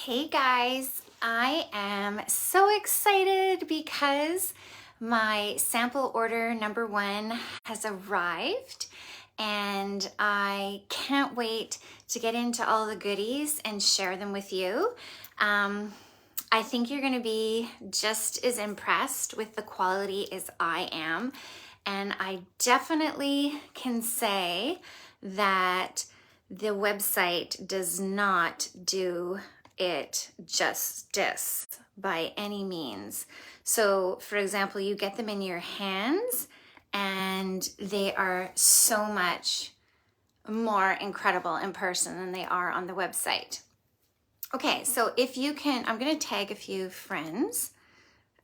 Hey guys, I am so excited because my sample order number 1 has arrived and I can't wait to get into all the goodies and share them with you. I think you're going to be just as impressed with the quality as I am, and I definitely can say that the website does not do it justice by any means. So, for example, you get them in your hands and they are so much more incredible in person than they are on the website. Okay, so if you can, I'm going to tag a few friends.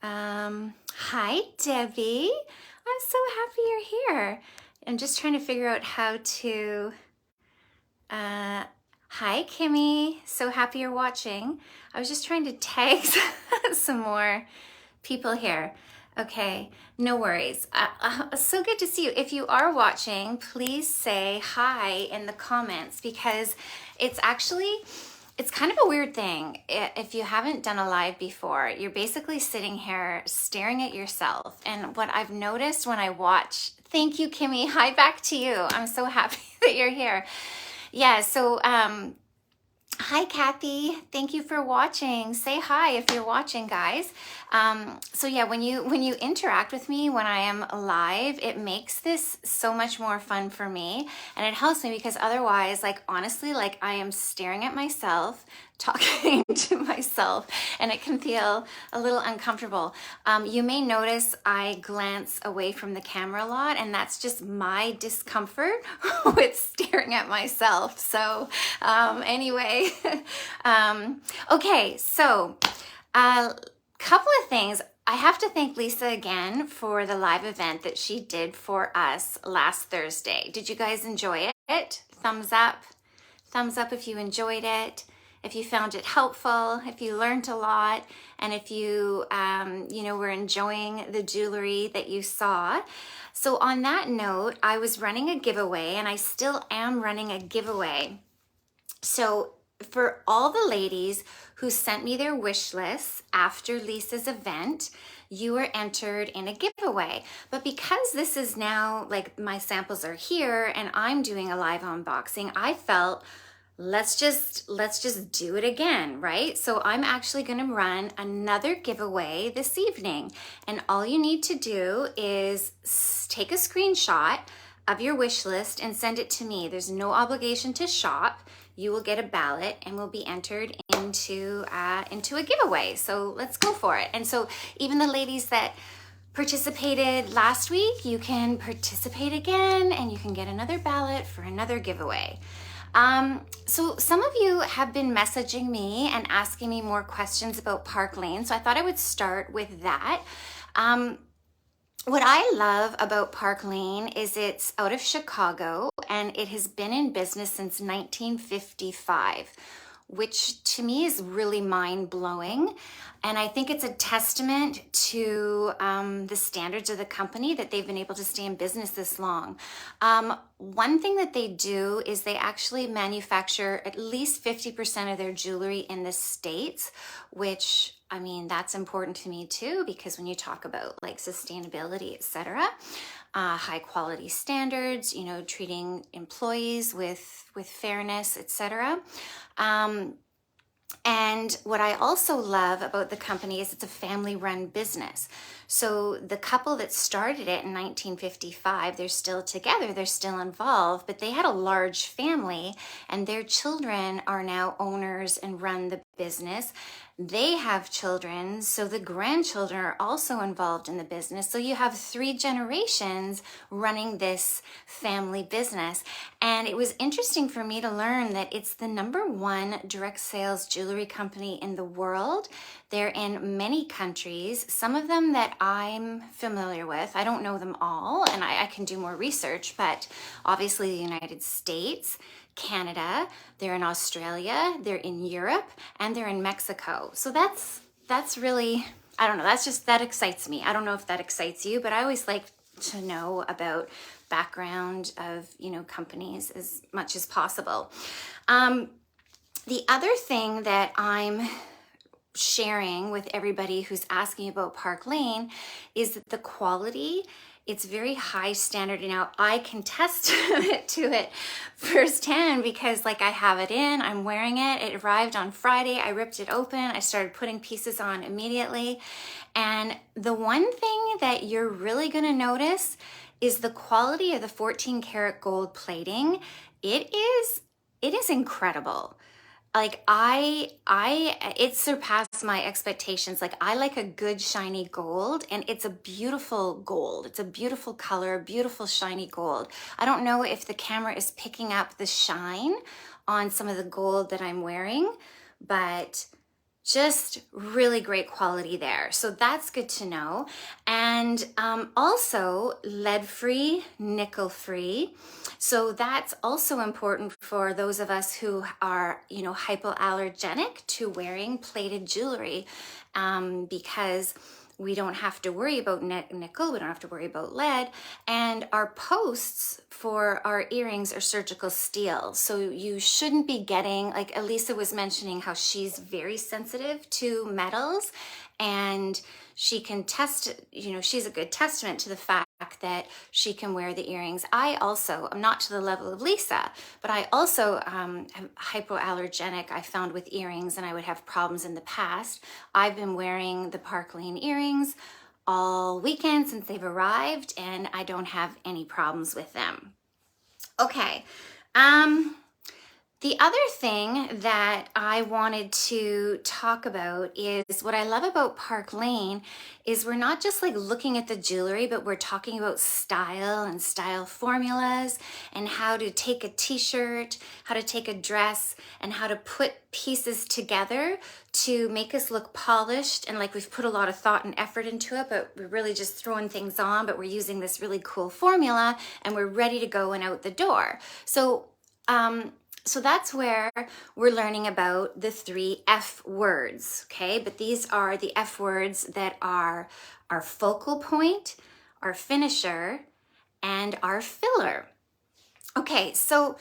Hi, Debbie. I'm so happy you're here. I'm just trying to figure out how to. Hi, Kimmy. So happy you're watching. I was just trying to tag some more people here. Okay, no worries. So good to see you. If you are watching, please say hi in the comments because it's kind of a weird thing. If you haven't done a live before, you're basically sitting here staring at yourself. And what I've noticed when I watch, thank you, Kimmy. Hi, back to you. I'm so happy that you're here. Yeah, so hi, Kathy. Thank you for watching. Say hi if you're watching, guys. So yeah, when you interact with me when I am live, it makes this so much more fun for me, and it helps me because otherwise, like honestly, like I am staring at myself, talking to myself, and it can feel a little uncomfortable. You may notice I glance away from the camera a lot, and that's just my discomfort with staring at myself. So anyway, okay, so couple of things. I have to thank Lisa again for the live event that she did for us last Thursday. Did you guys enjoy it? Thumbs up if you enjoyed it, if you found it helpful, if you learned a lot, and if you were enjoying the jewelry that you saw. So on that note, I was running a giveaway, and I still am running a giveaway. So for all the ladies who sent me their wish lists after Lisa's event, you were entered in a giveaway. But because this is now, like, my samples are here and I'm doing a live unboxing, I felt let's just do it again, right? So I'm actually going to run another giveaway this evening, and all you need to do is take a screenshot of your wish list and send it to me. There's no obligation to shop. You will get a ballot and will be entered into a giveaway. So let's go for it. And so even the ladies that participated last week, you can participate again and you can get another ballot for another giveaway. So some of you have been messaging me and asking me more questions about Park Lane. So I thought I would start with that. What I love about Park Lane is it's out of Chicago and it has been in business since 1955, which to me is really mind-blowing. And I think it's a testament to the standards of the company that they've been able to stay in business this long. One thing that they do is they actually manufacture at least 50% of their jewelry in the States, which, I mean, that's important to me too, because when you talk about like sustainability, etc., high quality standards, treating employees with fairness, etc. And what I also love about the company is it's a family-run business. So the couple that started it in 1955, they're still together, they're still involved, but they had a large family and their children are now owners and run the business. They have children, so the grandchildren are also involved in the business. So you have 3 generations running this family business. And it was interesting for me to learn that it's the #1 direct sales jewelry company in the world. They're in many countries, some of them that I'm familiar with. I don't know them all, and I can do more research, but obviously the United States, Canada, they're in Australia, they're in Europe, and they're in Mexico. So that's really, I don't know, that excites me. I don't know if that excites you, but I always like to know about background of, companies as much as possible. The other thing that I'm sharing with everybody who's asking about Park Lane is that the quality, it's very high standard. Now I can test to it firsthand because like I have it in, I'm wearing it. It arrived on Friday. I ripped it open. I started putting pieces on immediately. And the one thing that you're really going to notice is the quality of the 14 karat gold plating. It is incredible. Like it surpassed my expectations. Like I like a good shiny gold, and it's a beautiful gold. It's a beautiful color, beautiful shiny gold. I don't know if the camera is picking up the shine on some of the gold that I'm wearing, but just really great quality there. So that's good to know. And also lead-free, nickel-free. So that's also important for those of us who are, hypoallergenic to wearing plated jewelry, because we don't have to worry about nickel, we don't have to worry about lead, and our posts for our earrings are surgical steel. So you shouldn't be getting, like Elisa was mentioning how she's very sensitive to metals, and she can test, she's a good testament to the fact that she can wear the earrings. I also, I'm not to the level of Lisa, but I also am hypoallergenic, I found, with earrings, and I would have problems in the past. I've been wearing the Park Lane earrings all weekend since they've arrived, and I don't have any problems with them. Okay. The other thing that I wanted to talk about is what I love about Park Lane is we're not just like looking at the jewelry, but we're talking about style and style formulas and how to take a t-shirt, how to take a dress, and how to put pieces together to make us look polished, and like we've put a lot of thought and effort into it, but we're really just throwing things on, but we're using this really cool formula and we're ready to go and out the door. So that's where we're learning about the 3 F words, okay? But these are the F words that are our focal point, our finisher, and our filler. Okay, so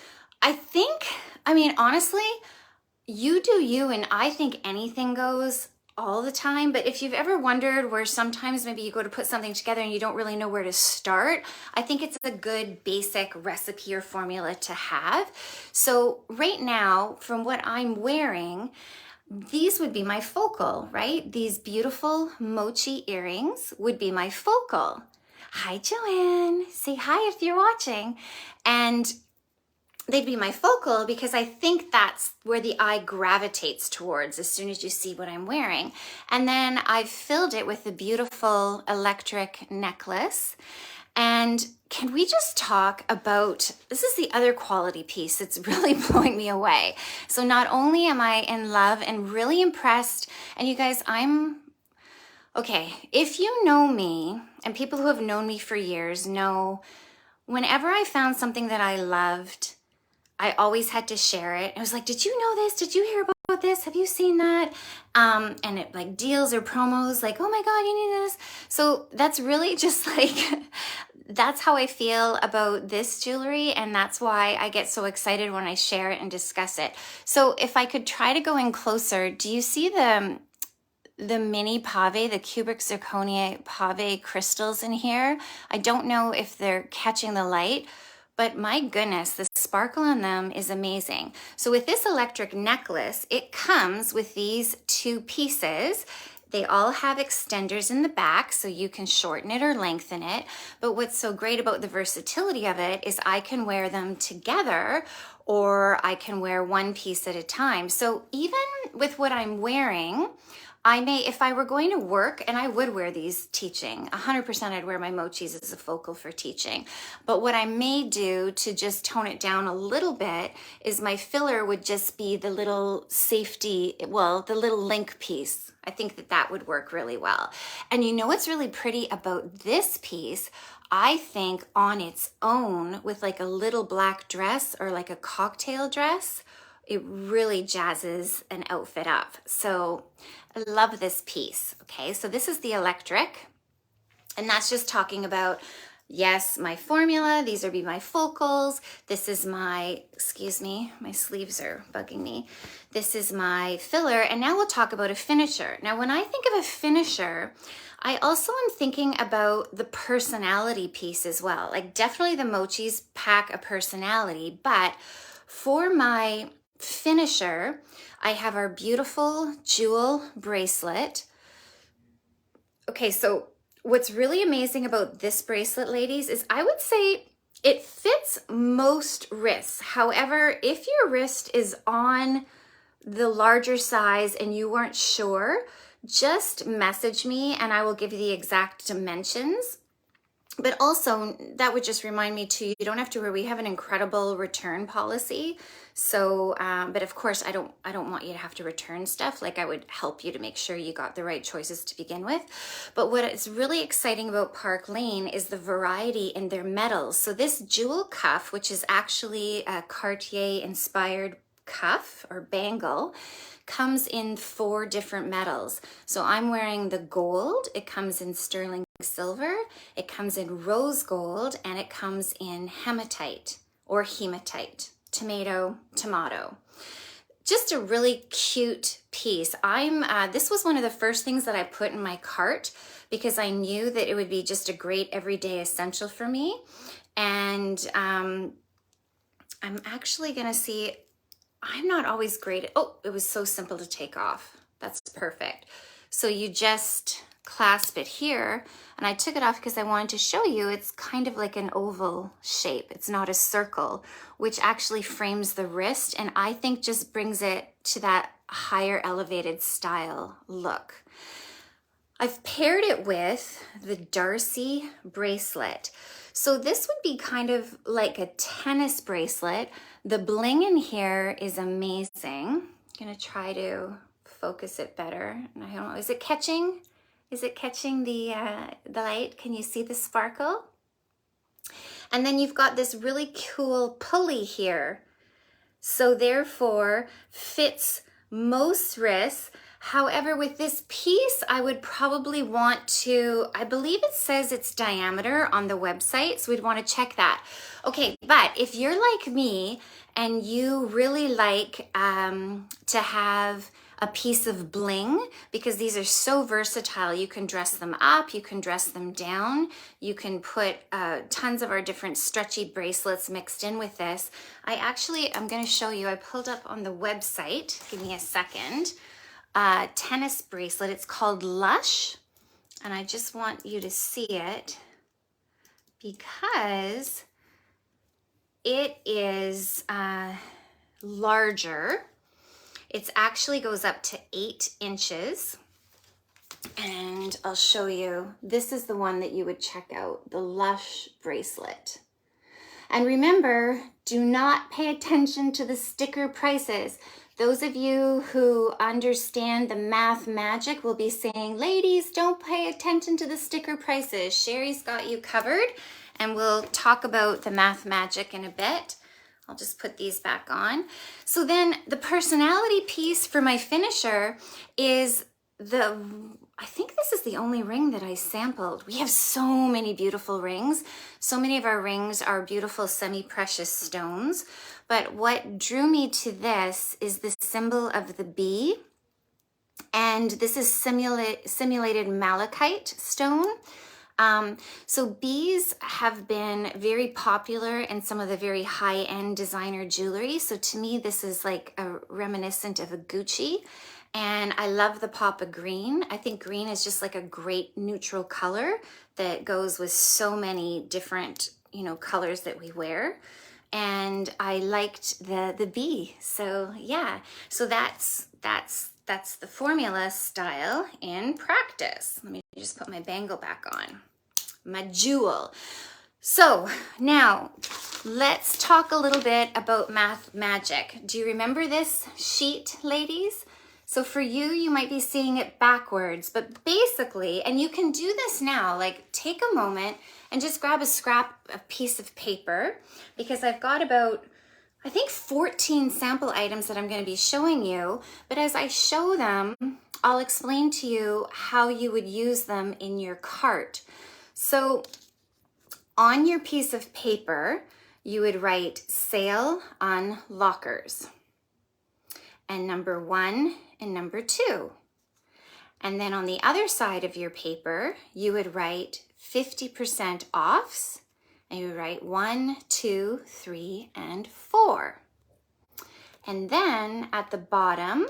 honestly, you do you, and I think anything goes all the time. But if you've ever wondered where sometimes maybe you go to put something together and you don't really know where to start, I think it's a good basic recipe or formula to have. So right now, from what I'm wearing, these would be my focal, right? These beautiful mochi earrings would be my focal. Hi, Joanne. Say hi if you're watching. And they'd be my focal because I think that's where the eye gravitates towards as soon as you see what I'm wearing. And then I've filled it with a beautiful electric necklace. And can we just talk about, this is the other quality piece that's really blowing me away. So not only am I in love and really impressed, and you guys, okay, if you know me, and people who have known me for years know, whenever I found something that I loved, I always had to share it. I was like, did you know this? Did you hear about this? Have you seen that? And it like deals or promos, like, oh my God, you need this. So that's really just like, that's how I feel about this jewelry. And that's why I get so excited when I share it and discuss it. So if I could try to go in closer, do you see the mini pave, the cubic zirconia pave crystals in here? I don't know if they're catching the light, but my goodness, the sparkle on them is amazing. So with this electric necklace, it comes with these 2 pieces. They all have extenders in the back, so you can shorten it or lengthen it. But what's so great about the versatility of it is I can wear them together, or I can wear one piece at a time. So even with what I'm wearing, I may, if I were going to work, and I would wear these teaching, 100% I'd wear my mochis as a focal for teaching. But what I may do to just tone it down a little bit is my filler would just be the little safety, well, the little link piece. I think that would work really well. And you know what's really pretty about this piece? I think on its own with like a little black dress or like a cocktail dress, it really jazzes an outfit up. So I love this piece. Okay, so this is the electric, and that's just talking about Yes, my formula. These are be my focals. This is my, excuse me, my sleeves are bugging me. This is my filler. And now we'll talk about a finisher. Now, when I think of a finisher, I also am thinking about the personality piece as well. Like definitely the mochis pack a personality, but for my finisher, I have our beautiful jewel bracelet. Okay, so what's really amazing about this bracelet, ladies, is I would say it fits most wrists. However, if your wrist is on the larger size and you weren't sure, just message me and I will give you the exact dimensions. But also, that would just remind me too, you don't have to worry. We have an incredible return policy. So, but of course, I don't want you to have to return stuff. Like I would help you to make sure you got the right choices to begin with. But what is really exciting about Park Lane is the variety in their metals. So this jewel cuff, which is actually a Cartier inspired cuff or bangle, comes in 4 different metals. So I'm wearing the gold. It comes in sterling silver, it comes in rose gold, and it comes in hematite or hematite, tomato. Just a really cute piece. This was one of the first things that I put in my cart because I knew that it would be just a great everyday essential for me. And I'm actually gonna see, I'm not always great at, oh, it was so simple to take off. That's perfect. So you just clasp it here, and I took it off because I wanted to show you it's kind of like an oval shape. It's not a circle, which actually frames the wrist and I think just brings it to that higher elevated style look. I've paired it with the Darcy bracelet. So this would be kind of like a tennis bracelet. The bling in here is amazing. I'm gonna try to focus it better. I don't know, is it catching? Is it catching the light? Can you see the sparkle? And then you've got this really cool pulley here. So therefore fits most wrists. However, with this piece, I would probably want to, I believe it says its diameter on the website, so we'd want to check that. Okay, but if you're like me and you really like to have a piece of bling, because these are so versatile, you can dress them up, you can dress them down, you can put tons of our different stretchy bracelets mixed in with this. I'm going to show you, I pulled up on the website, give me a second, tennis bracelet. It's called Lush, and I just want you to see it because it is larger. It actually goes up to 8 inches. And I'll show you. This is the one that you would check out, the Lush bracelet. And remember, do not pay attention to the sticker prices. Those of you who understand the math magic will be saying, ladies, don't pay attention to the sticker prices. Sherry's got you covered, and we'll talk about the math magic in a bit. I'll just put these back on. So then the personality piece for my finisher is I think this is the only ring that I sampled. We have so many beautiful rings. So many of our rings are beautiful semi-precious stones. But what drew me to this is the symbol of the bee. And this is simulated malachite stone. So bees have been very popular in some of the very high-end designer jewelry. So to me, this is like a reminiscent of a Gucci. And I love the pop of green. I think green is just like a great neutral color that goes with so many different, colors that we wear. And I liked the bee. So yeah, so that's the formula style in practice. Let me just put my bangle back on, my jewel. So now let's talk a little bit about math magic. Do you remember this sheet, ladies? So for you, you might be seeing it backwards, but basically, and you can do this now, like take a moment and just grab a piece of paper, because I've got about, I think 14 sample items that I'm going to be showing you. But as I show them, I'll explain to you how you would use them in your cart. So On your piece of paper, you would write sale on lockers and number 1 and number 2. And then on the other side of your paper, you would write 50% offs, and you would write 1, 2, 3, and 4. And then at the bottom,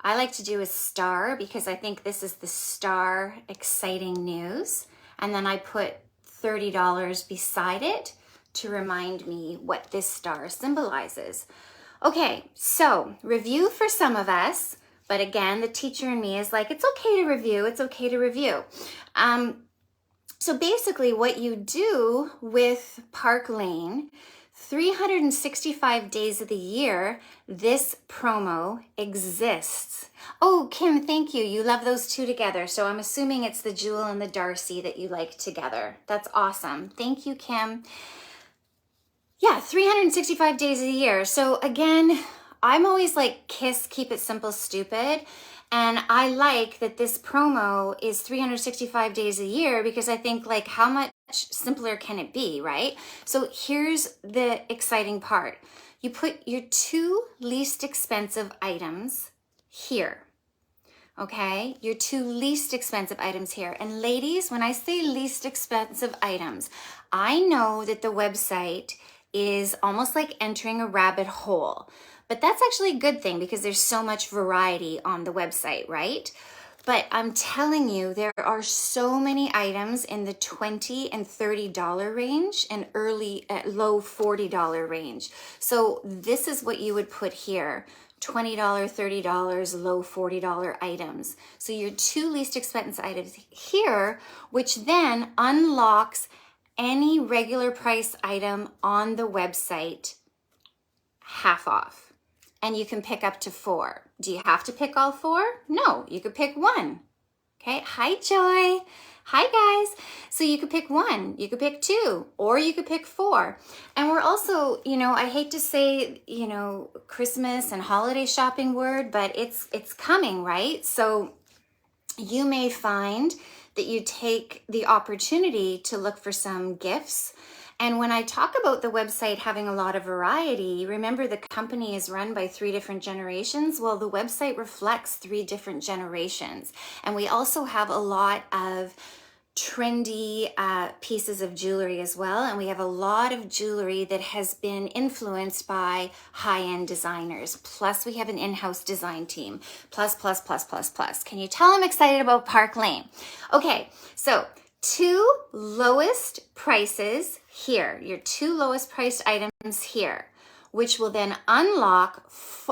I like to do a star because I think this is the star exciting news. And then I put $30 beside it to remind me what this star symbolizes. Okay, so review for some of us, but again, the teacher in me is like, it's okay to review, it's okay to review. So basically what you do with Park Lane, 365 days of the year, this promo exists. Oh, Kim, thank you. You love those two together. So I'm assuming it's the Jewel and the Darcy that you like together. That's awesome. Thank you, Kim. Yeah, 365 days of the year. So again, I'm always like KISS, keep it simple, stupid. And I like that this promo is 365 days a year because I think like how much simpler can it be, right? So here's the exciting part. You put your 2 least expensive items here. Okay, your 2 least expensive items here. And ladies, when I say least expensive items, I know that the website is almost like entering a rabbit hole. But that's actually a good thing because there's so much variety on the website, right? But I'm telling you, there are so many items in the $20 and $30 range and low $40 range. So this is what you would put here. $20, $30, low $40 items. So your 2 least expensive items here, which then unlocks any regular price item on the website half off. And you can pick up to 4. Do you have to pick all 4? No, you could pick 1. Okay, hi Joy. Hi guys. So you could pick 1, you could pick 2, or you could pick 4. And we're also, I hate to say, Christmas and holiday shopping word, but it's coming, right? So you may find that you take the opportunity to look for some gifts. And when I talk about the website having a lot of variety, remember the company is run by 3 different generations. Well, the website reflects 3 different generations. And we also have a lot of trendy pieces of jewelry as well. And we have a lot of jewelry that has been influenced by high-end designers. Plus we have an in-house design team. Plus. Can you tell I'm excited about Park Lane? Okay, so 2 lowest prices here, your 2 lowest priced items here, which will then unlock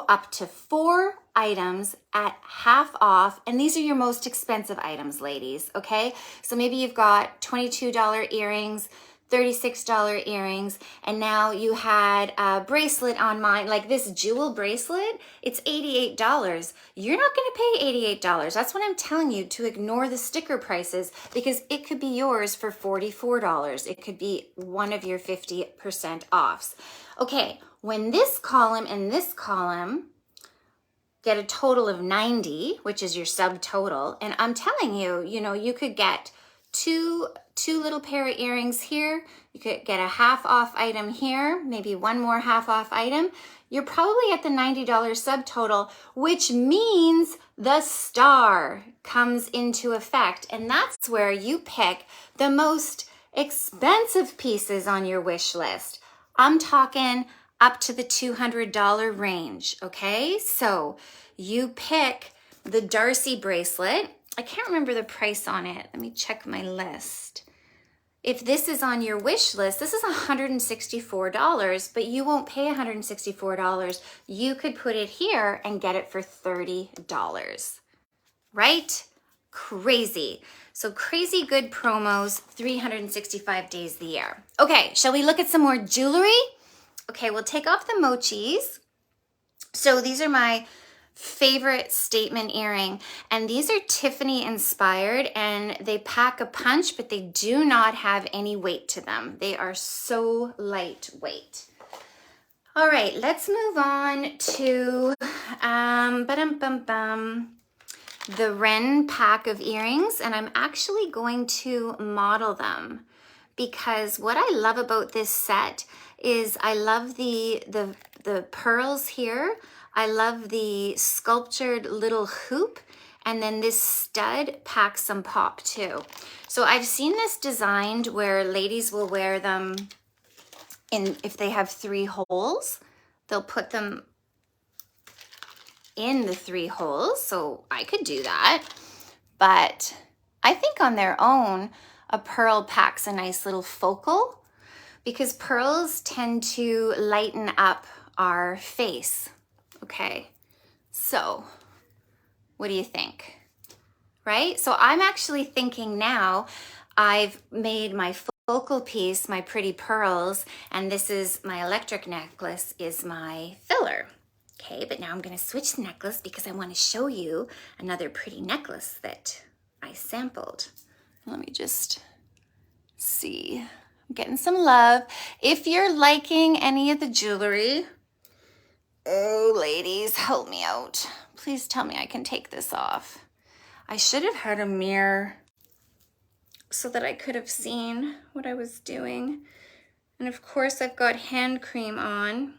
up to 4 items at half off. And these are your most expensive items, ladies, okay? So maybe you've got $22 earrings, $36 earrings, and now you had a bracelet on mine, like this jewel bracelet, it's $88. You're not gonna pay $88. That's what I'm telling you, to ignore the sticker prices, because it could be yours for $44. It could be one of your 50% offs. Okay, when this column and this column get a total of 90, which is your subtotal, and I'm telling you, you could get two little pair of earrings here. You could get a half off item here, maybe 1 more half off item. You're probably at the $90 subtotal, which means the star comes into effect. And that's where you pick the most expensive pieces on your wish list. I'm talking up to the $200 range, okay? So you pick the Darcy bracelet. I can't remember the price on it. Let me check my list. If this is on your wish list, this is $164, but you won't pay $164. You could put it here and get it for $30, right? Crazy. So crazy good promos, 365 days of the year. Okay, shall we look at some more jewelry? Okay, we'll take off the mochis. So these are my favorite statement earring, and these are Tiffany inspired, and they pack a punch, but they do not have any weight to them. They are so lightweight. All right, let's move on to the Wren pack of earrings, and I'm actually going to model them because what I love about this set is I love the pearls here. I love the sculptured little hoop, and then this stud packs some pop too. So I've seen this designed where ladies will wear them in, if they have 3 holes, they'll put them in the 3 holes. So I could do that, but I think on their own, a pearl packs a nice little focal, because pearls tend to lighten up our face. Okay, so what do you think? Right? So I'm actually thinking now I've made my focal piece, my pretty pearls, and this is my electric necklace is my filler. Okay, but now I'm going to switch the necklace because I want to show you another pretty necklace that I sampled. Let me just see. I'm getting some love. If you're liking any of the jewelry, oh, ladies, help me out. Please tell me I can take this off. I should have had a mirror so that I could have seen what I was doing. And of course, I've got hand cream on,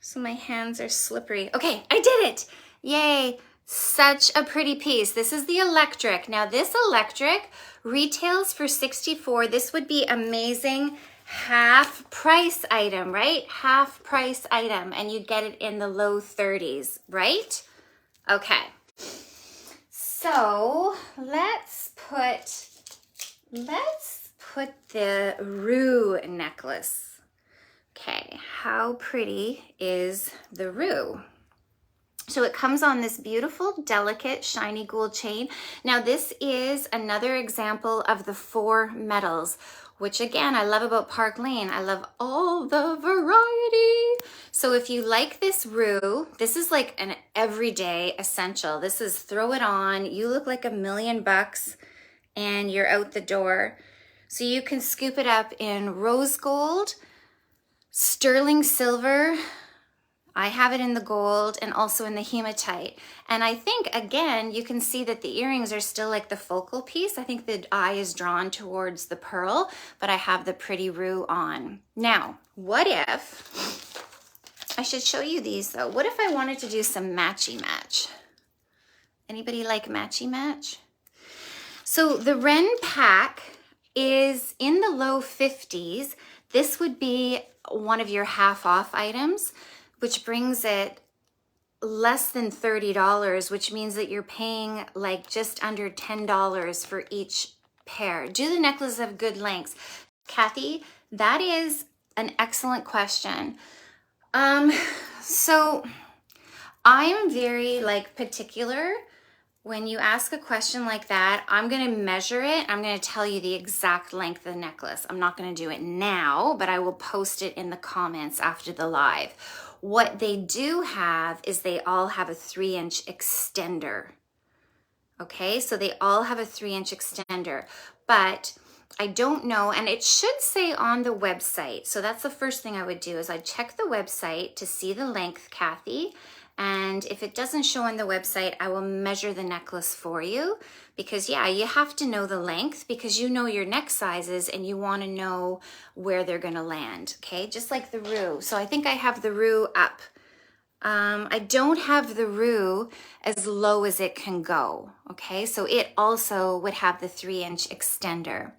so my hands are slippery. Okay, I did it. Yay. Such a pretty piece. This is the electric. Now this electric retails for $64. This would be amazing half price item, right? Half price item, and you get it in the low 30s, right? Okay. So let's put the rue necklace. Okay, how pretty is the rue? So it comes on this beautiful, delicate, shiny gold chain. Now this is another example of the 4 metals, which again, I love about Park Lane. I love all the variety. So if you like this rue, this is like an everyday essential. This is throw it on, you look like $1,000,000 and you're out the door. So you can scoop it up in rose gold, sterling silver, I have it in the gold, and also in the hematite. And I think, again, you can see that the earrings are still like the focal piece. I think the eye is drawn towards the pearl, but I have the pretty rue on. Now, what if, I should show you these though. What if I wanted to do some matchy match? Anybody like matchy match? So the Ren pack is in the low 50s. This would be one of your half off items, which brings it less than $30, which means that you're paying like just under $10 for each pair. Do the necklaces have good lengths? Kathy, that is an excellent question. So I'm very like particular. When you ask a question like that, I'm gonna measure it. I'm gonna tell you the exact length of the necklace. I'm not gonna do it now, but I will post it in the comments after the live. What they do have is they all have a 3-inch extender. Okay, so they all have a 3-inch extender, but I don't know, and it should say on the website. So that's the first thing I would do is I'd check the website to see the length, Kathy. And if it doesn't show on the website, I will measure the necklace for you, because yeah, you have to know the length because you know your neck sizes and you want to know where they're going to land. Okay, just like the rue. So I think I have the rue up. I don't have the rue as low as it can go. Okay, so it also would have the 3-inch extender.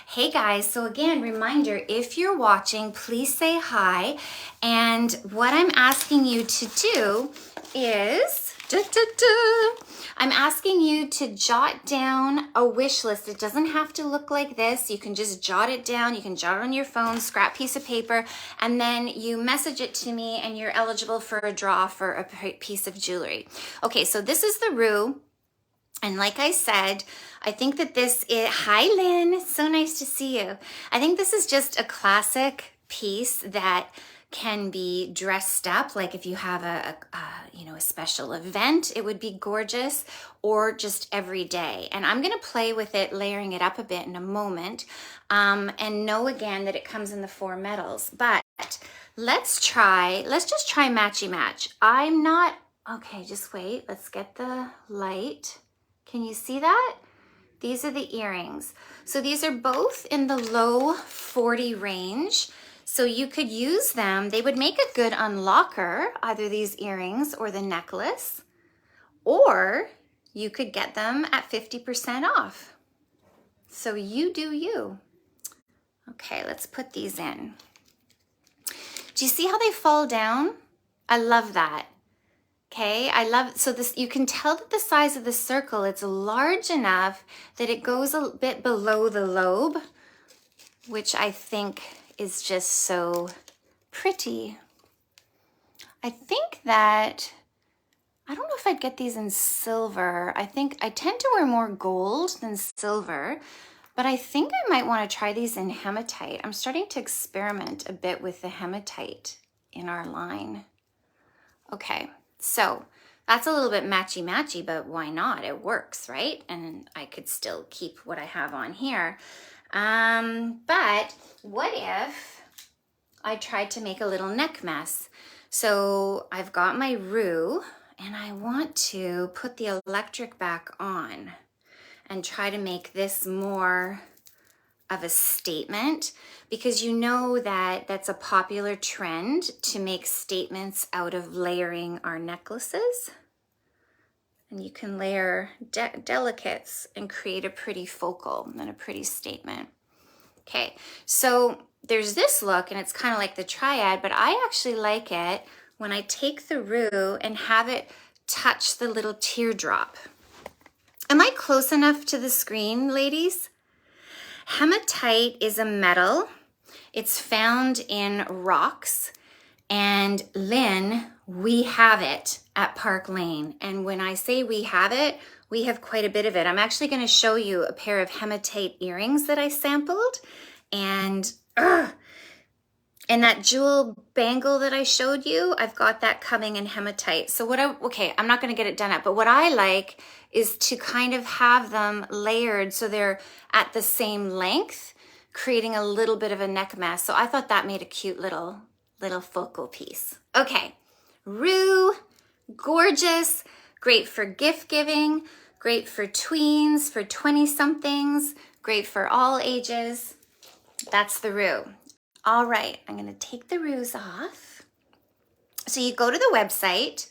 Hey guys, so again, reminder, if you're watching, please say hi. And what I'm asking you to do is, I'm asking you to jot down a wish list. It doesn't have to look like this. You can just jot it down. You can jot it on your phone, scrap piece of paper, and then you message it to me and you're eligible for a draw for a piece of jewelry. Okay, so this is the rue. And like I said, I think that this is, hi Lynn, so nice to see you. I think this is just a classic piece that can be dressed up, like if you have a special event, it would be gorgeous, or just every day. And I'm gonna play with it, layering it up a bit in a moment, and know again that it comes in the 4 metals. But let's just try matchy match. I'm not, okay, just wait, let's get the light. Can you see that? These are the earrings. So these are both in the low 40 range. So you could use them. They would make a good unlocker, either these earrings or the necklace, or you could get them at 50% off. So you do you. Okay, let's put these in. Do you see how they fall down? I love that. Okay, so this, you can tell that the size of the circle, it's large enough that it goes a bit below the lobe, which I think is just so pretty. I think that, I don't know if I'd get these in silver. I think I tend to wear more gold than silver, but I think I might want to try these in hematite. I'm starting to experiment a bit with the hematite in our line. Okay, so that's a little bit matchy-matchy, but why not? It works, right? And I could still keep what I have on here. But what if I tried to make a little neck mess? So I've got my roux and I want to put the electric back on and try to make this more of a statement, because you know that that's a popular trend to make statements out of layering our necklaces. And you can layer delicates and create a pretty focal and a pretty statement. Okay, so there's this look and it's kind of like the triad, but I actually like it when I take the roux and have it touch the little teardrop. Am I close enough to the screen, ladies? Hematite is a metal. It's found in rocks. And Lynn, we have it at Park Lane. And when I say we have it, we have quite a bit of it. I'm actually going to show you a pair of hematite earrings that I sampled. And that jewel bangle that I showed you, I've got that coming in hematite. So I'm not going to get it done up, but what I like is to kind of have them layered so they're at the same length, creating a little bit of a neck mess. So I thought that made a cute little focal piece. Okay, roux, gorgeous, great for gift giving, great for tweens, for 20-somethings, great for all ages. That's the roux. All right, I'm gonna take the roux off. So you go to the website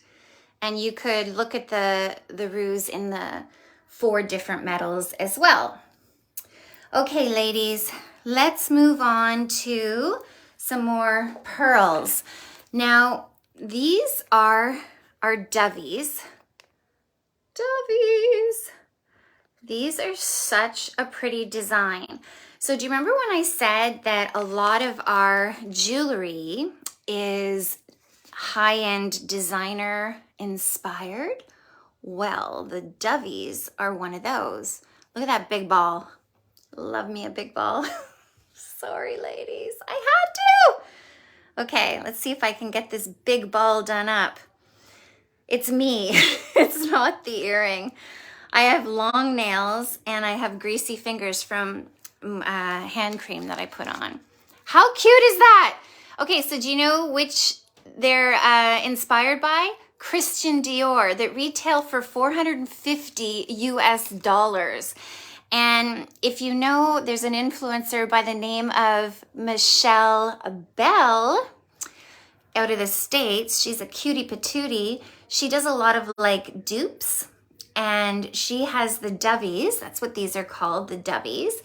and you could look at the roux in the 4 different metals as well. Okay, ladies, let's move on to some more pearls. Now, these are our dovies. Dovies. These are such a pretty design. So do you remember when I said that a lot of our jewelry is high-end designer inspired? Well, the dovies are one of those. Look at that big ball. Love me a big ball. Sorry, ladies, I had to. Okay, let's see if I can get this big ball done up. It's me, it's not the earring. I have long nails and I have greasy fingers from hand cream that I put on. How cute is that? Okay, so do you know which they're inspired by? Christian Dior, that retail for $450 US. And if you know, there's an influencer by the name of Michelle Bell out of the States. She's a cutie patootie. She does a lot of like dupes, and she has the dovies. That's what these are called, the dovies.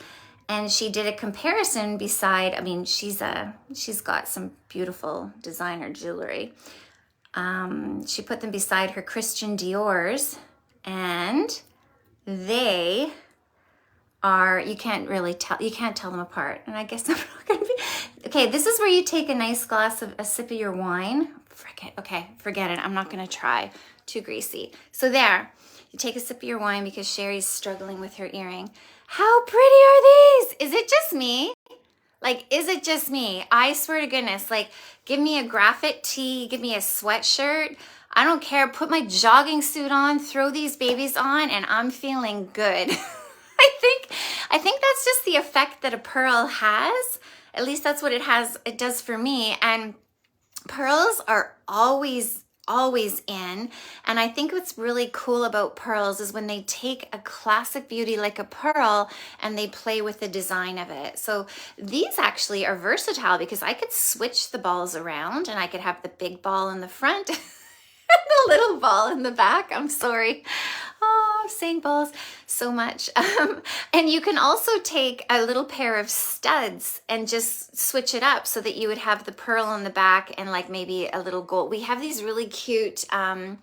And she did a comparison beside, I mean, she's got some beautiful designer jewelry. She put them beside her Christian Dior's, and they are, you can't tell them apart. And I guess I'm not gonna be, okay, this is where you take a nice glass of a sip of your wine. Forget it. I'm not gonna try. Too greasy. So there, you take a sip of your wine because Sherry's struggling with her earring. How pretty are these? Is it just me? Like, is it just me? I swear to goodness, like, give me a graphic tee, give me a sweatshirt. I don't care. Put my jogging suit on, throw these babies on, and I'm feeling good. I think that's just the effect that a pearl has. At least that's what it does for me. And pearls are always always in. And I think what's really cool about pearls is when they take a classic beauty like a pearl and they play with the design of it. So these actually are versatile because I could switch the balls around and I could have the big ball in the front the little ball in the back. I'm sorry. Oh, I'm saying balls so much. And you can also take a little pair of studs and just switch it up so that you would have the pearl in the back and like maybe a little gold. We have these really cute, I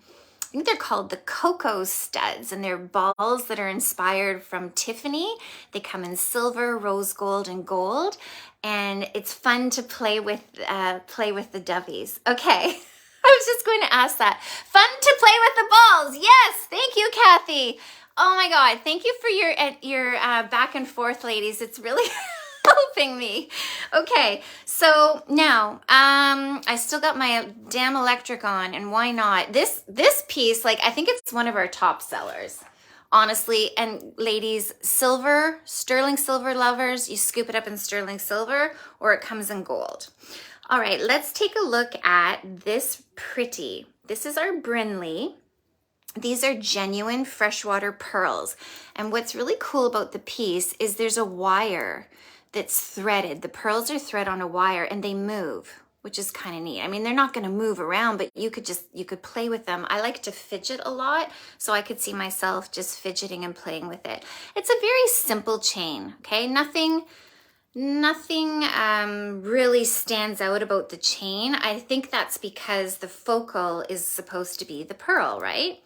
think they're called the Cocoa studs, and they're balls that are inspired from Tiffany. They come in silver, rose gold, and gold. And it's fun to play with the dovies. Okay. I was just going to ask that. Fun to play with the balls. Yes. Thank you, Kathy. Oh my God. Thank you for your back and forth, ladies. It's really helping me. Okay. So now, I still got my damn electric on, and why not? This piece, like, I think it's one of our top sellers, honestly. And ladies, silver, sterling silver lovers, you scoop it up in sterling silver or it comes in gold. All right, let's take a look at this pretty. This is our Brinley. These are genuine freshwater pearls. And what's really cool about the piece is there's a wire that's threaded. The pearls are thread on a wire and they move, which is kind of neat. I mean, they're not going to move around, but you could play with them. I like to fidget a lot, so I could see myself just fidgeting and playing with it. It's a very simple chain, okay? Nothing really stands out about the chain. I think that's because the focal is supposed to be the pearl, right?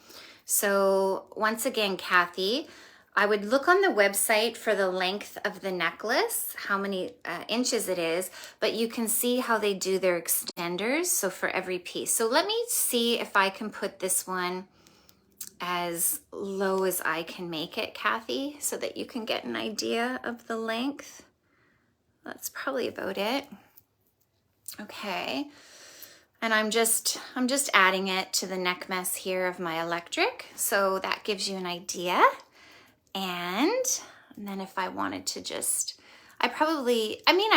So once again, Kathy, I would look on the website for the length of the necklace, how many inches it is, but you can see how they do their extenders, so for every piece. So let me see if I can put this one as low as I can make it, Kathy, so that you can get an idea of the length. That's probably about it. Okay. And I'm just adding it to the neck mess here of my electric. So that gives you an idea. And then if I wanted to just, I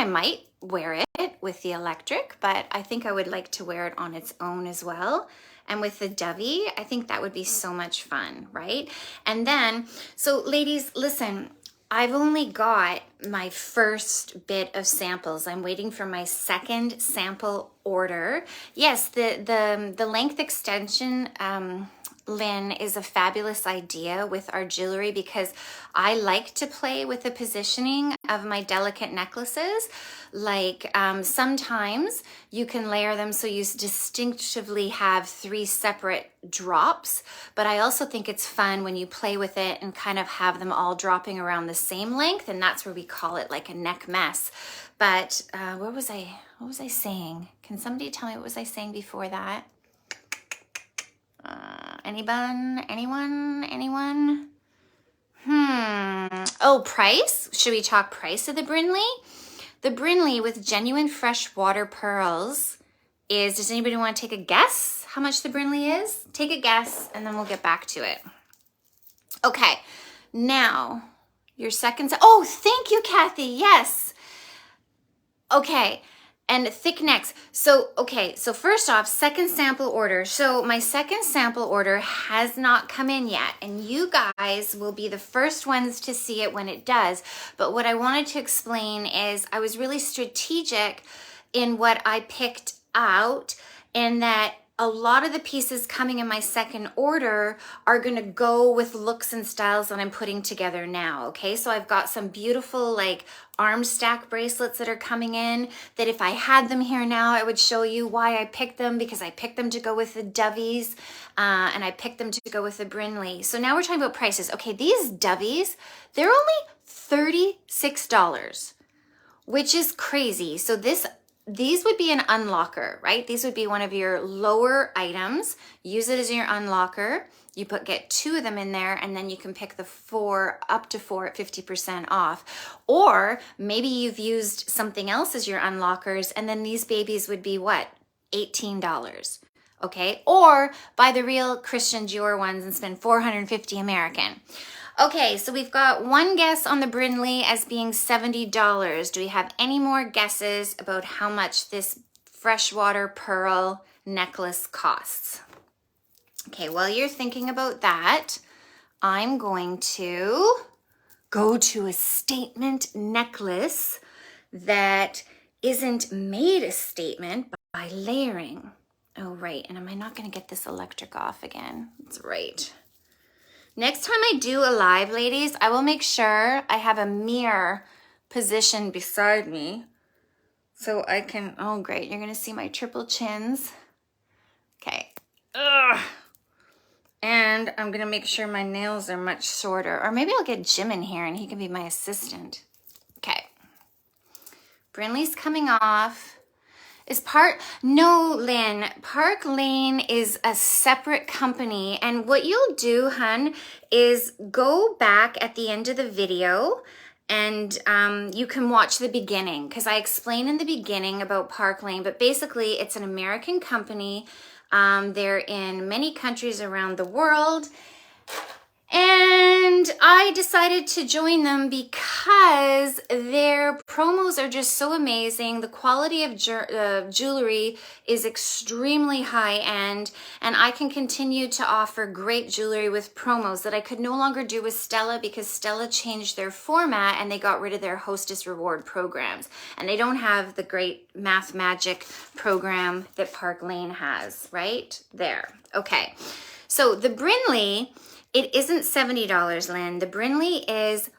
might wear it with the electric, but I think I would like to wear it on its own as well. And with the dovey, I think that would be so much fun, right? And then, so ladies, listen, I've only got my first bit of samples. I'm waiting for my second sample order. Yes, the length extension, Lynn, is a fabulous idea with our jewelry because I like to play with the positioning of my delicate necklaces. Like sometimes you can layer them so you distinctively have 3 separate drops, but I also think it's fun when you play with it and kind of have them all dropping around the same length, and that's where we call it like a neck mess. But what was I saying? Can somebody tell me what was I saying before that? Anyone? Oh, price? Should we talk price of the Brinley? The Brinley with genuine freshwater pearls is, does anybody want to take a guess how much the Brinley is? Take a guess and then we'll get back to it. Okay, now your second, oh, thank you, Kathy, yes. Okay. And thick necks. So first off, second sample order. So my second sample order has not come in yet, and you guys will be the first ones to see it when it does. But what I wanted to explain is I was really strategic in what I picked out, in that a lot of the pieces coming in my second order are going to go with looks and styles that I'm putting together now. Okay, so I've got some beautiful like arm stack bracelets that are coming in that if I had them here now, I would show you why I picked them, because I picked them to go with the dovies and I picked them to go with the Brinley. So now we're talking about prices. Okay, these dovies, they're only $36, which is crazy. So these would be an unlocker, right? These would be one of your lower items. Use it as your unlocker. You get 2 of them in there, and then you can pick the 4 up to 4 at 50% off. Or maybe you've used something else as your unlockers, and then these babies would be what? $18. Okay, or buy the real Christian Dior ones and spend $450 American. Okay, so we've got one guess on the Brinley as being $70. Do we have any more guesses about how much this freshwater pearl necklace costs? Okay, while you're thinking about that, I'm going to go to a statement necklace that isn't made a statement by layering. Oh, right. And am I not going to get this electric off again? That's right. Next time I do a live, ladies, I will make sure I have a mirror positioned beside me so I can, oh, great. You're going to see my triple chins. Okay. Ugh. And I'm going to make sure my nails are much shorter. Or maybe I'll get Jim in here and he can be my assistant. Okay. Brinley's coming off. No, Lynn, Park Lane is a separate company. And what you'll do, hun, is go back at the end of the video and you can watch the beginning because I explain in the beginning about Park Lane, but basically it's an American company. They're in many countries around the world. And I decided to join them because their promos are just so amazing. The quality of jewelry is extremely high end, and I can continue to offer great jewelry with promos that I could no longer do with Stella because Stella changed their format and they got rid of their Hostess Reward programs. And they don't have the great Math Magic program that Park Lane has, right? There. Okay. So the Brinley, it isn't $70, Lynn. The Brinley is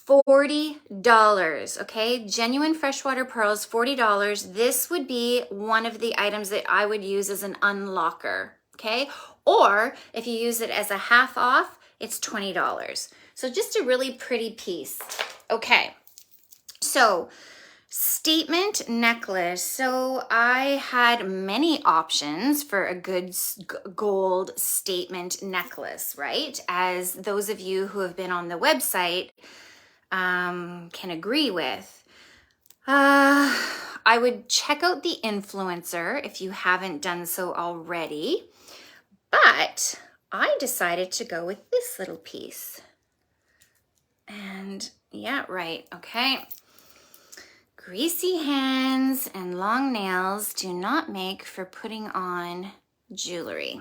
$40, okay? Genuine freshwater pearls, $40. This would be one of the items that I would use as an unlocker, okay? Or if you use it as a half off, it's $20. So just a really pretty piece. Okay, so statement necklace. So I had many options for a good gold statement necklace, right? As those of you who have been on the website can agree with. I would check out the influencer if you haven't done so already. But I decided to go with this little piece. And yeah, right, okay. Greasy hands and long nails do not make for putting on jewelry.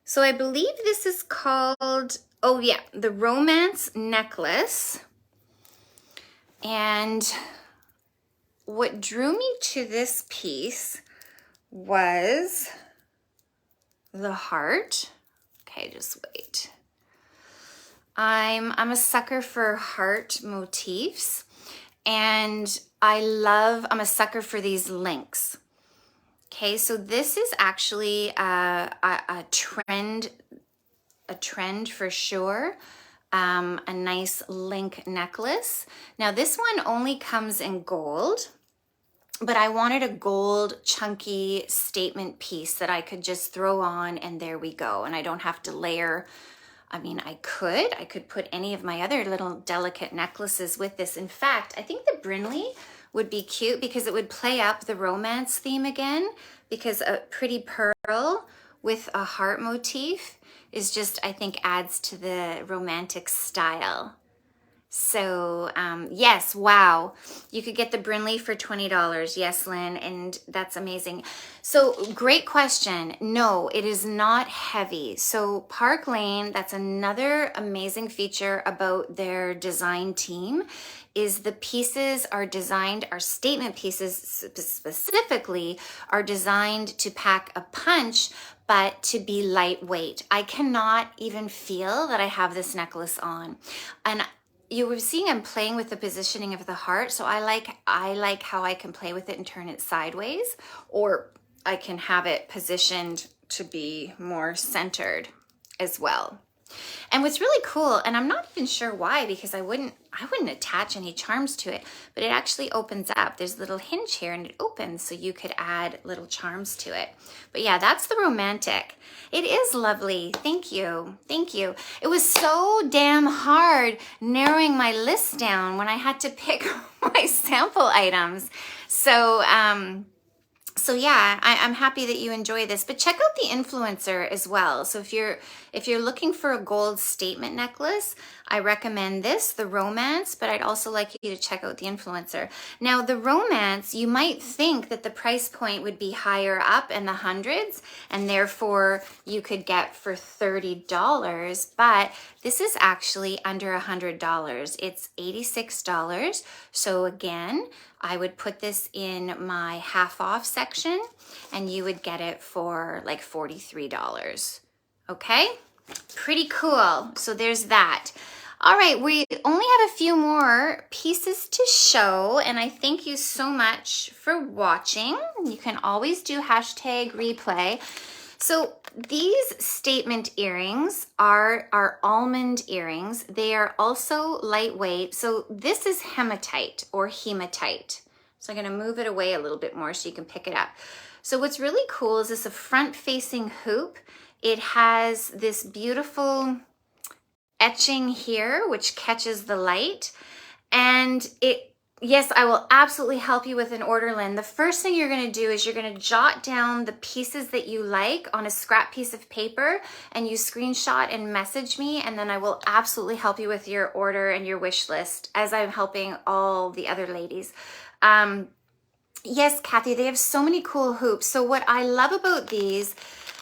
So I believe this is called, oh yeah, the Romance Necklace. And what drew me to this piece was the heart. Okay, just wait. I'm a sucker for heart motifs. And I'm a sucker for these links. Okay, so this is actually a trend for sure. A nice link necklace. Now this one only comes in gold, but I wanted a gold chunky statement piece that I could just throw on and there we go. And I don't have to layer. I mean, I could put any of my other little delicate necklaces with this. In fact, I think the Brinley would be cute because it would play up the romance theme again, because a pretty pearl with a heart motif is just, I think, adds to the romantic style. So yes, wow. You could get the Brinley for $20. Yes, Lynn, and that's amazing. So great question. No, it is not heavy. So Park Lane, that's another amazing feature about their design team, is the pieces are designed, our statement pieces specifically are designed to pack a punch, but to be lightweight. I cannot even feel that I have this necklace on. And you were seeing I'm playing with the positioning of the heart, so I like how I can play with it and turn it sideways, or I can have it positioned to be more centered as well. And what's really cool, and I'm not even sure why, because I wouldn't attach any charms to it, but it actually opens up. There's a little hinge here and it opens so you could add little charms to it. But yeah, that's the romantic. It is lovely. Thank you. Thank you. It was so damn hard narrowing my list down when I had to pick my sample items. So So yeah, I'm happy that you enjoy this, but check out the influencer as well. So if you're looking for a gold statement necklace, I recommend this, the Romance, but I'd also like you to check out the influencer. Now the Romance, you might think that the price point would be higher up in the hundreds, and therefore you could get for $30, but this is actually under $100. It's $86. So again, I would put this in my half off section and you would get it for like $43. Okay, pretty cool. So there's that. All right, we only have a few more pieces to show, and I thank you so much for watching. You can always do hashtag replay. So these statement earrings are almond earrings. They are also lightweight. So this is hematite or hematite. So I'm gonna move it away a little bit more so you can pick it up. So what's really cool is this a front-facing hoop. It has this beautiful etching here, which catches the light. And yes, I will absolutely help you with an order, Lynn. The first thing you're gonna do is you're gonna jot down the pieces that you like on a scrap piece of paper and you screenshot and message me, and then I will absolutely help you with your order and your wish list as I'm helping all the other ladies. Yes, Kathy, they have so many cool hoops. So what I love about these,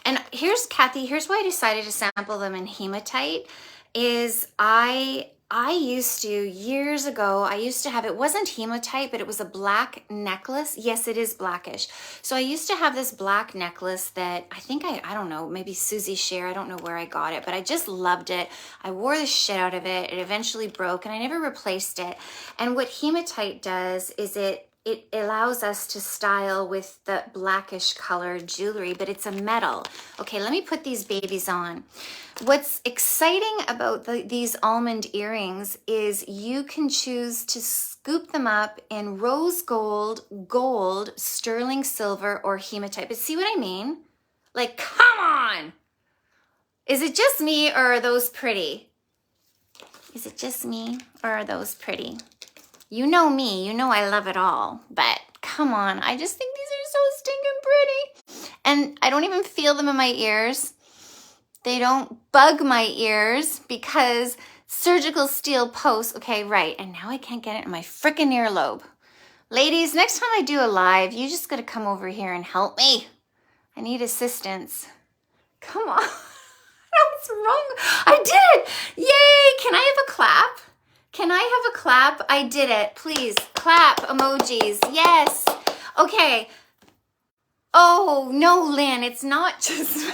and here's Kathy, here's why I decided to sample them in hematite, is I used to, years ago, I used to have, it wasn't hematite, but it was a black necklace. Yes, it is blackish. So I used to have this black necklace that I think I don't know, maybe Susie Share, I don't know where I got it, but I just loved it. I wore the shit out of it. It eventually broke and I never replaced it. And what hematite does is it allows us to style with the blackish colored jewelry, but it's a metal. Okay, let me put these babies on. What's exciting about these almond earrings is you can choose to scoop them up in rose gold, gold, sterling silver, or hematite. But see what I mean? Like, come on! Is it just me, or are those pretty? Is it just me, or are those pretty? You know me, you know I love it all, but come on, I just think these are so stinking pretty. And I don't even feel them in my ears. They don't bug my ears because surgical steel posts, okay, right, and now I can't get it in my frickin' earlobe. Ladies, next time I do a live, you just gotta come over here and help me. I need assistance. Come on, what's wrong? I did it, yay, can I have a clap? Can I have a clap? I did it. Please, clap emojis. Yes. Okay. Oh, no, Lynn, it's not just me.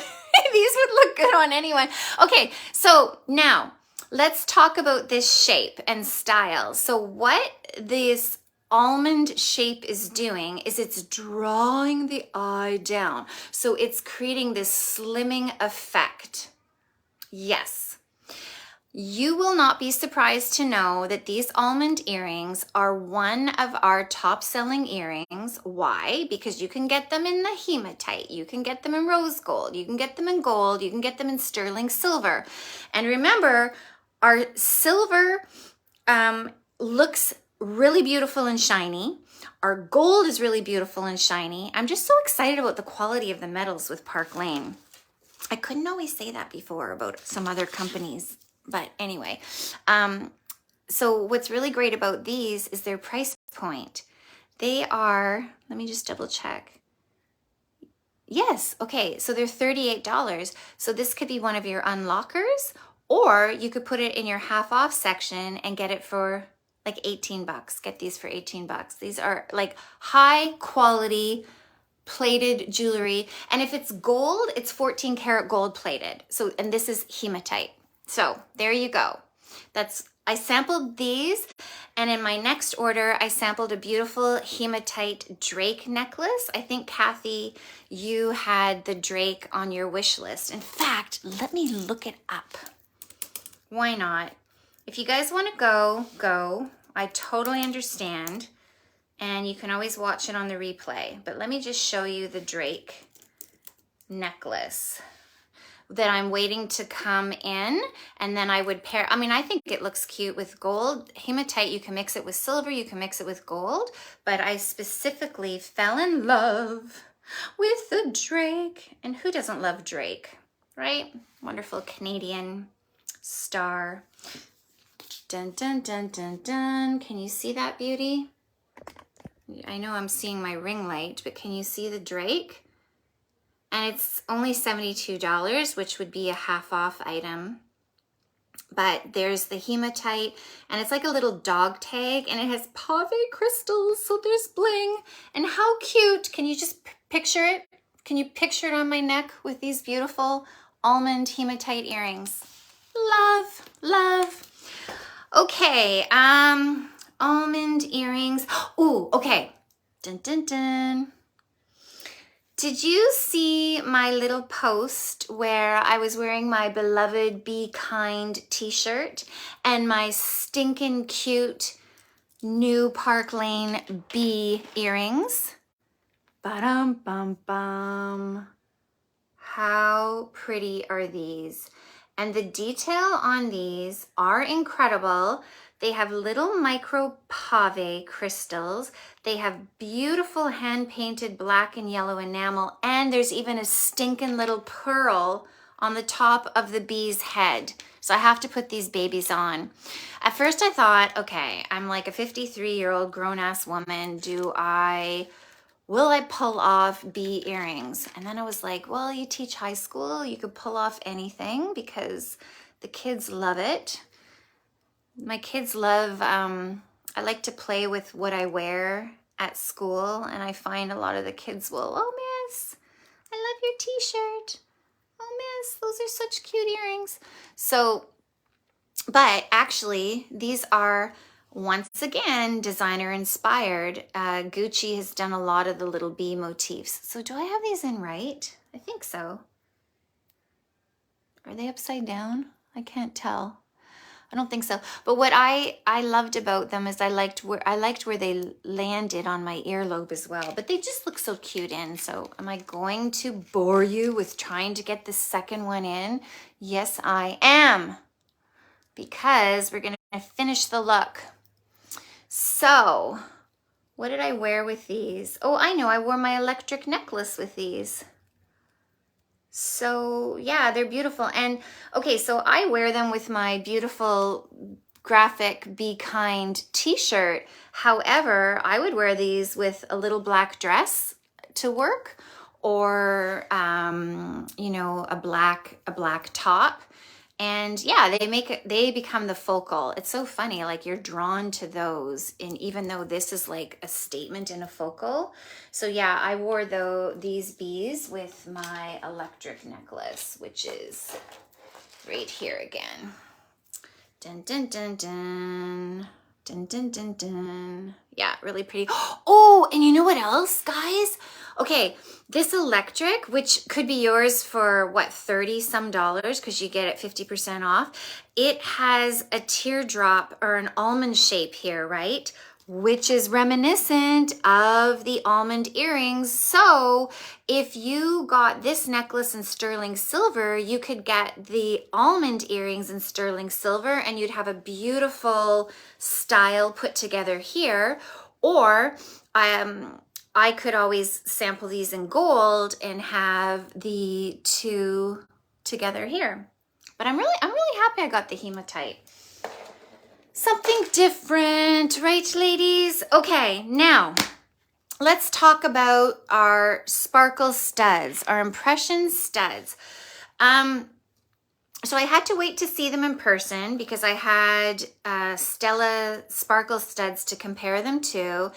These would look good on anyone. Okay, so now let's talk about this shape and style. So what this almond shape is doing is it's drawing the eye down. So it's creating this slimming effect. Yes. You will not be surprised to know that these almond earrings are one of our top selling earrings. Why? Because you can get them in the hematite, you can get them in rose gold, you can get them in gold, you can get them in sterling silver. And remember, our silver looks really beautiful and shiny. Our gold is really beautiful and shiny. I'm just so excited about the quality of the metals with Park Lane. I couldn't always say that before about some other companies. But anyway, so what's really great about these is their price point. They are, let me just double check. Yes, okay, so they're $38. So this could be one of your unlockers, or you could put it in your half off section and get it for like 18 bucks. Get these for 18 bucks. These are like high quality plated jewelry. And if it's gold, it's 14 karat gold plated. So, and this is hematite. So there you go. I sampled these, and in my next order, I sampled a beautiful hematite Drake necklace. I think, Kathy, you had the Drake on your wish list. In fact, let me look it up. Why not? If you guys want to go. I totally understand. And you can always watch it on the replay. But let me just show you the Drake necklace that I'm waiting to come in, and then I would pair, I mean, I think it looks cute with gold. Hematite, you can mix it with silver, you can mix it with gold, but I specifically fell in love with the Drake. And who doesn't love Drake, right? Wonderful Canadian star. Dun, dun, dun, dun, dun. Can you see that beauty? I know I'm seeing my ring light, but can you see the Drake? And it's only $72, which would be a half off item. But there's the hematite, and it's like a little dog tag, and it has pave crystals, so there's bling. And how cute, can you just picture it? Can you picture it on my neck with these beautiful almond hematite earrings? Love, love. Okay, almond earrings. Ooh, okay. Dun, dun, dun. Did you see my little post where I was wearing my beloved Be Kind t-shirt and my stinking cute new Park Lane bee earrings? Ba-dum, bum, bum. How pretty are these? And the detail on these are incredible. They have little micro pave crystals. They have beautiful hand-painted black and yellow enamel, and there's even a stinking little pearl on the top of the bee's head. So I have to put these babies on. At first I thought, okay, I'm like a 53-year-old grown-ass woman. Will I pull off bee earrings? And then I was like, well, you teach high school. You could pull off anything because the kids love it. My kids love, I like to play with what I wear at school, and I find a lot of the kids will, oh, miss, I love your t-shirt. Oh, miss, those are such cute earrings. So, but actually, these are, once again, designer inspired. Gucci has done a lot of the little bee motifs. So do I have these in right? I think so. Are they upside down? I can't tell. I don't think so. But what I loved about them is I liked where they landed on my earlobe as well. But they just look so cute in. So am I going to bore you with trying to get the second one in? Yes, I am. Because we're going to finish the look. So, what did I wear with these? Oh, I know. I wore my electric necklace with these. So yeah, they're beautiful. And okay, so I wear them with my beautiful graphic Be Kind t-shirt. However, I would wear these with a little black dress to work, or you know, a black top. And yeah, they become the focal. It's so funny, like you're drawn to those, and even though this is like a statement in a focal. So yeah, I wore these bees with my electric necklace, which is right here again. Dun dun dun dun. Dun dun dun dun. Yeah, really pretty. Oh, and you know what else, guys? Okay, this electric, which could be yours for what, $30 some, because you get it 50% off. It has a teardrop or an almond shape here, right? Which is reminiscent of the almond earrings. So if you got this necklace in sterling silver, you could get the almond earrings in sterling silver, and you'd have a beautiful style put together here. Or I could always sample these in gold and have the two together here. But I'm really happy I got the hematite. Something different, right, ladies? Okay, now let's talk about our sparkle studs, our impression studs. So I had to wait to see them in person because I had Stella sparkle studs to compare them to.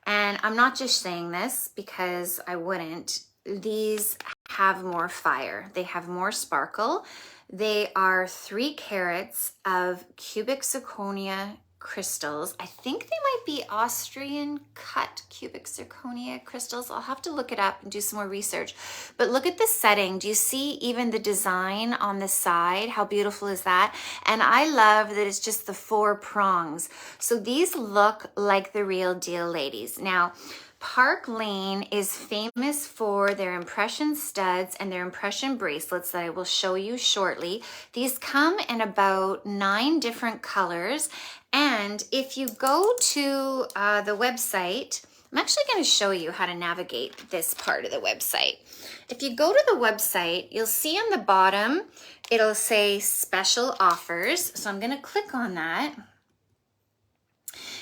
And I'm not just saying this because I wouldn't. These have more fire. They have more sparkle. They are 3 carats of cubic zirconia crystals. I think they might be Austrian cut cubic zirconia crystals. I'll have to look it up and do some more research. But look at the setting. Do you see even the design on the side? How beautiful is that? And I love that it's just the 4 prongs. So these look like the real deal, ladies. Now, Park Lane is famous for their impression studs and their impression bracelets that I will show you shortly. These come in about 9 different colors. And if you go to the website, I'm actually going to show you how to navigate this part of the website. If you go to the website, you'll see on the bottom, it'll say special offers. So I'm going to click on that.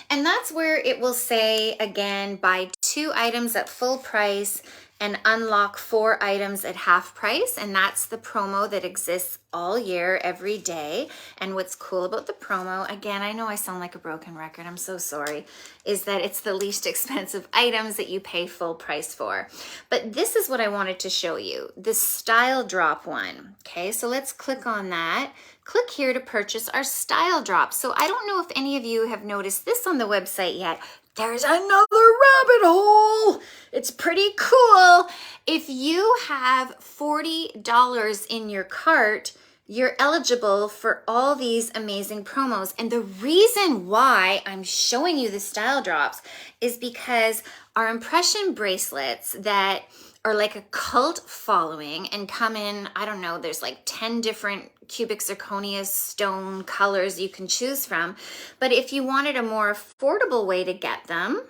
And that's where it will say, again, buy 2 items at full price and unlock 4 items at half price. And that's the promo that exists all year, every day. And what's cool about the promo, again, I know I sound like a broken record, I'm so sorry, is that it's the least expensive items that you pay full price for. But this is what I wanted to show you, the Style Drop one. Okay, so let's click on that. Click here to purchase our Style Drop. So I don't know if any of you have noticed this on the website yet. There's another rabbit hole. It's pretty cool. If you have $40 in your cart, you're eligible for all these amazing promos. And the reason why I'm showing you the Style Drops is because our impression bracelets that are like a cult following and come in, I don't know, there's like 10 different cubic zirconia stone colors you can choose from. But if you wanted a more affordable way to get them,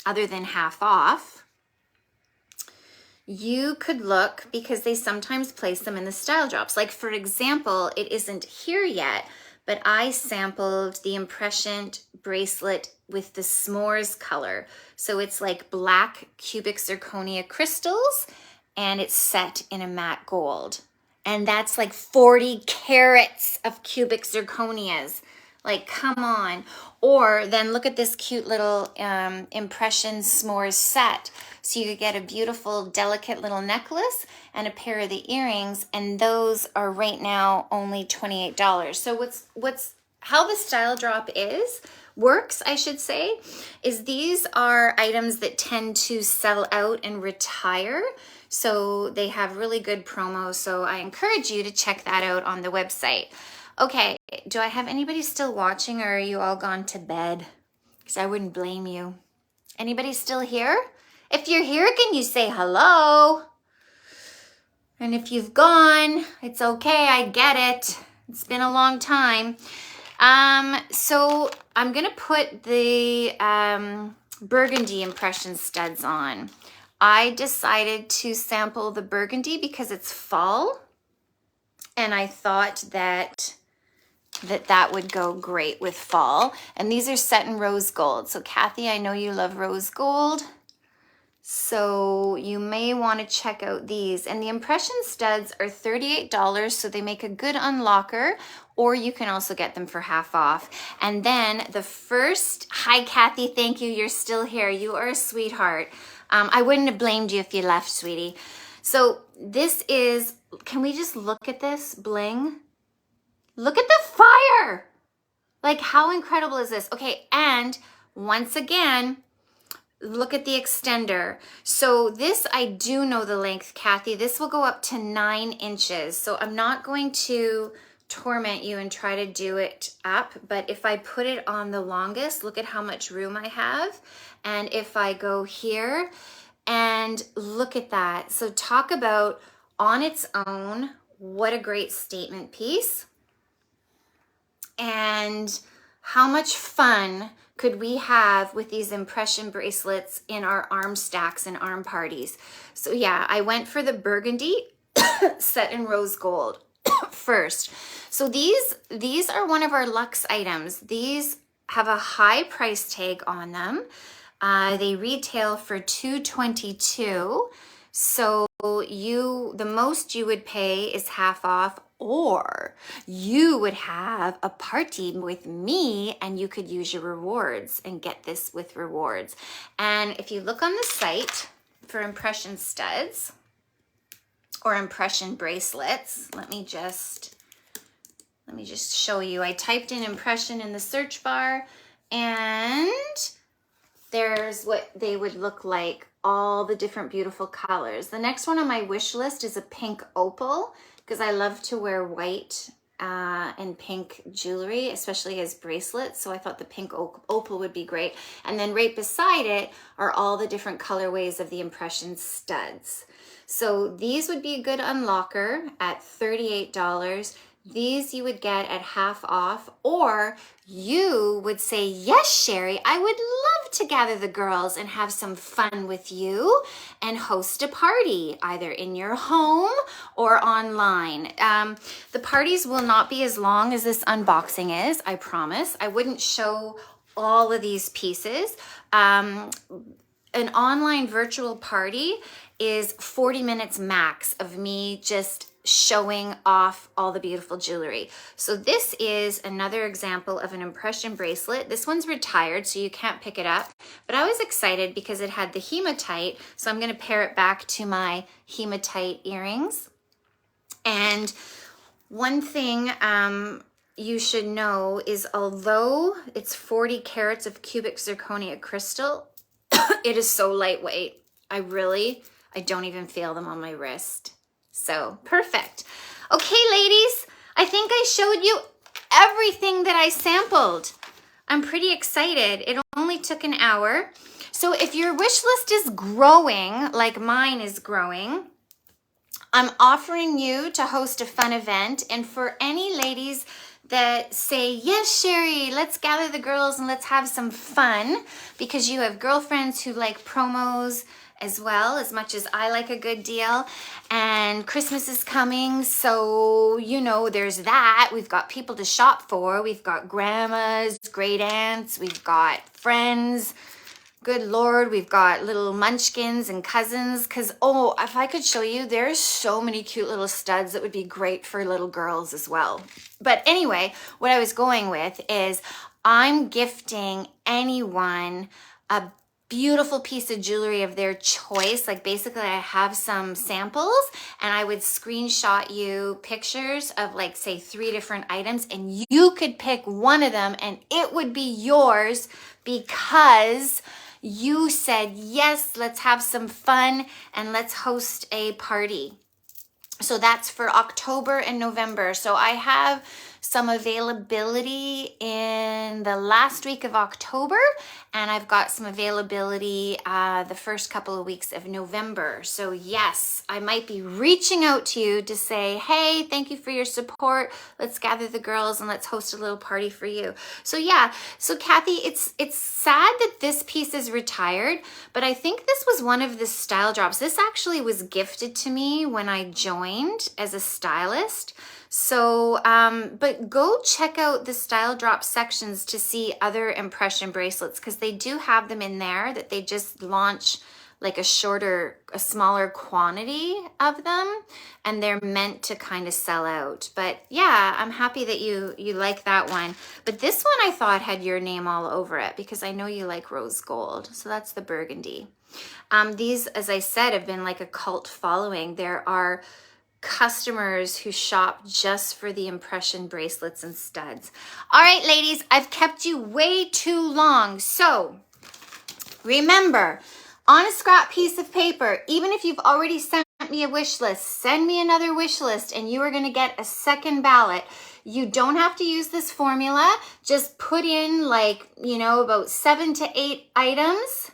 other than half off, you could look, because they sometimes place them in the Style Drops. Like for example, it isn't here yet, but I sampled the impression bracelet with the s'mores color. So it's like black cubic zirconia crystals and it's set in a matte gold. And that's like 40 carats of cubic zirconias. Like, come on. Or then look at this cute little impression s'mores set. So you could get a beautiful, delicate little necklace and a pair of the earrings. And those are right now only $28. So how the Style Drop works, I should say, is these are items that tend to sell out and retire. So they have really good promos. So I encourage you to check that out on the website. Okay, do I have anybody still watching, or are you all gone to bed? Because I wouldn't blame you. Anybody still here? If you're here, can you say hello? And if you've gone, it's okay, I get it. It's been a long time. So I'm gonna put the burgundy impression studs on. I decided to sample the burgundy because it's fall, and I thought that would go great with fall. And these are set in rose gold. So Kathy, I know you love rose gold, so you may want to check out these. And the impression studs are $38, so they make a good unlocker, or you can also get them for half off. And then hi Kathy, thank you, you're still here. You are a sweetheart. I wouldn't have blamed you if you left, sweetie. So this is, can we just look at this bling? Look at the fire. Like, how incredible is this? Okay, and once again, look at the extender. So this, I do know the length, Kathy. This will go up to 9 inches. So I'm not going to torment you and try to do it up, but if I put it on the longest, look at how much room I have. And if I go here and look at that. So talk about on its own, what a great statement piece. And how much fun could we have with these impression bracelets in our arm stacks and arm parties? So yeah, I went for the burgundy set in rose gold first. So these are one of our luxe items. These have a high price tag on them. They retail for $222. So the most you would pay is half off, or you would have a party with me and you could use your rewards and get this with rewards. And if you look on the site for impression studs or impression bracelets, let me just show you. I typed in impression in the search bar, and there's what they would look like, all the different beautiful colors. The next one on my wish list is a pink opal, because I love to wear white and pink jewelry, especially as bracelets. So I thought the pink opal would be great. And then right beside it are all the different colorways of the impression studs. So these would be a good unlocker at $38. these you would get at half off, or you would say, yes, Sherry, I would love to gather the girls and have some fun with you and host a party, either in your home or online. The parties will not be as long as this unboxing is, I promise. I wouldn't show all of these pieces. An online virtual party is 40 minutes max of me just showing off all the beautiful jewelry. So this is another example of an impression bracelet. This one's retired, so you can't pick it up, but I was excited because it had the hematite, so I'm going to pair it back to my hematite earrings. And one thing you should know is, although it's 40 carats of cubic zirconia crystal, it is so lightweight. I don't even feel them on my wrist. So perfect. Okay, ladies, I think I showed you everything that I sampled. I'm pretty excited. It only took an hour. So if your wish list is growing, like mine is growing, I'm offering you to host a fun event. And for any ladies that say, yes, Sherry, let's gather the girls and let's have some fun, because you have girlfriends who like promos as well, as much as I like a good deal. And Christmas is coming, so you know there's that. We've got people to shop for. We've got grandmas, great aunts, we've got friends. Good Lord, we've got little munchkins and cousins. Because, oh, if I could show you, there's so many cute little studs that would be great for little girls as well. But anyway, what I was going with is I'm gifting anyone a beautiful piece of jewelry of their choice. Like basically I have some samples and I would screenshot you pictures of like say 3 different items, and you could pick one of them and it would be yours because you said, yes, let's have some fun and let's host a party. So that's for October and November. So I have some availability in the last week of October, and I've got some availability the first couple of weeks of November. So yes, I might be reaching out to you to say, hey, thank you for your support. Let's gather the girls and let's host a little party for you. So yeah, so Kathy, it's sad that this piece is retired, but I think this was one of the style drops. This actually was gifted to me when I joined as a stylist. So, but go check out the style drop sections to see other impression bracelets, because they do have them in there that they just launch like a smaller quantity of them, and they're meant to kind of sell out. But yeah, I'm happy that you like that one. But this one I thought had your name all over it because I know you like rose gold. So that's the burgundy. These, as I said, have been like a cult following. There are customers who shop just for the impression bracelets and studs. All right, ladies, I've kept you way too long. So remember, on a scrap piece of paper, even if you've already sent me a wish list, send me another wish list and you are going to get a second ballot. You don't have to use this formula. Just put in like, about 7 to 8 items.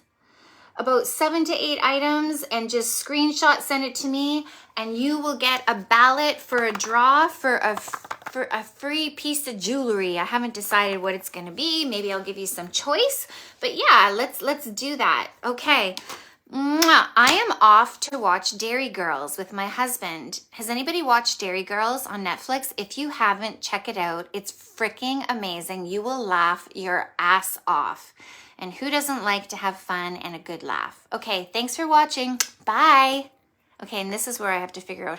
And just screenshot, send it to me, and you will get a ballot for a draw for a free piece of jewelry. I haven't decided what it's going to be. Maybe I'll give you some choice, but yeah, let's do that. Okay. Mwah. I am off to watch Dairy Girls with my husband. Has anybody watched Dairy Girls on Netflix? If you haven't, check it out. It's freaking amazing. You will laugh your ass off. And who doesn't like to have fun and a good laugh? Okay, thanks for watching. Bye. Okay, and this is where I have to figure out